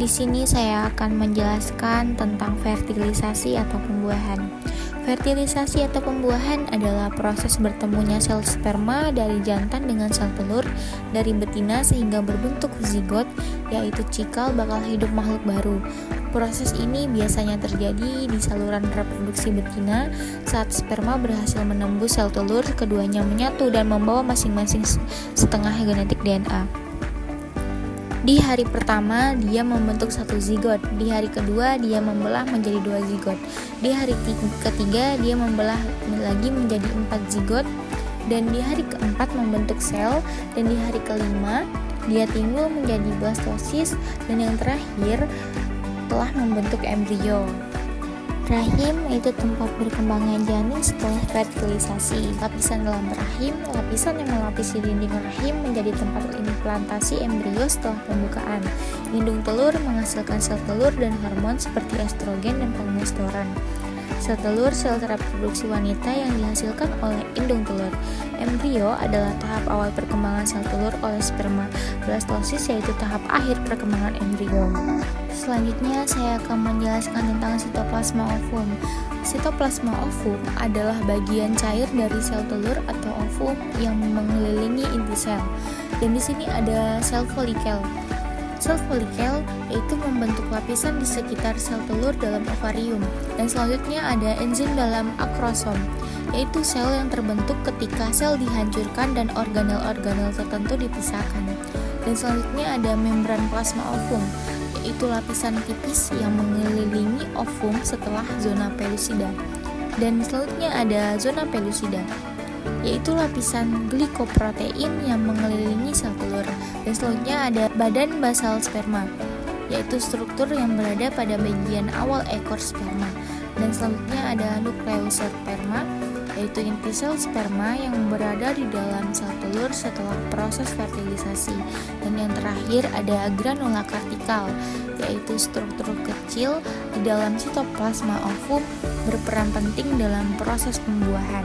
Di sini saya akan menjelaskan tentang fertilisasi atau pembuahan. Fertilisasi atau pembuahan adalah proses bertemunya sel sperma dari jantan dengan sel telur dari betina sehingga berbentuk zigot, yaitu cikal bakal hidup makhluk baru. Proses ini biasanya terjadi di saluran reproduksi betina saat sperma berhasil menembus sel telur, keduanya menyatu dan membawa masing-masing setengah genetik DNA. Di hari pertama, dia membentuk satu zigot. Di hari kedua, dia membelah menjadi 2 zigot. Di hari ketiga, dia membelah lagi menjadi 4 zigot. Dan di hari keempat membentuk sel. Dan di hari kelima, dia timbul menjadi blastosis. Dan yang terakhir, telah membentuk embrio. Rahim yaitu tempat berkembangnya janin setelah fertilisasi. Lapisan dalam rahim, lapisan yang melapisi dinding rahim menjadi tempat implantasi embrio setelah pembukaan. Indung telur menghasilkan sel telur dan hormon seperti estrogen dan progesteron. Sel telur, sel reproduksi wanita yang dihasilkan oleh indung telur. Embrio adalah tahap awal perkembangan sel telur oleh sperma. Blastosis yaitu tahap akhir perkembangan embrio. Selanjutnya saya akan menjelaskan tentang sitoplasma ovum. Sitoplasma ovum adalah bagian cair dari sel telur atau ovum yang mengelilingi inti sel. Dan di sini ada sel folikel. Sel folikel yaitu membentuk lapisan di sekitar sel telur dalam ovarium. Dan selanjutnya ada enzim dalam akrosom, yaitu sel yang terbentuk ketika sel dihancurkan dan organel-organel tertentu dipisahkan. Dan selanjutnya ada membran plasma ovum, yaitu lapisan tipis yang mengelilingi ovum setelah zona pelusida. Dan selanjutnya ada zona pelusida, yaitu lapisan glikoprotein yang mengelilingi sel telur. Dan selanjutnya ada badan basal sperma, yaitu struktur yang berada pada bagian awal ekor sperma. Dan selanjutnya ada nukleus sperma, yaitu inti sel sperma yang berada di dalam sel telur setelah proses fertilisasi. Dan yang terakhir ada granula kartikal, yaitu struktur kecil di dalam sitoplasma ovum berperan penting dalam proses pembuahan.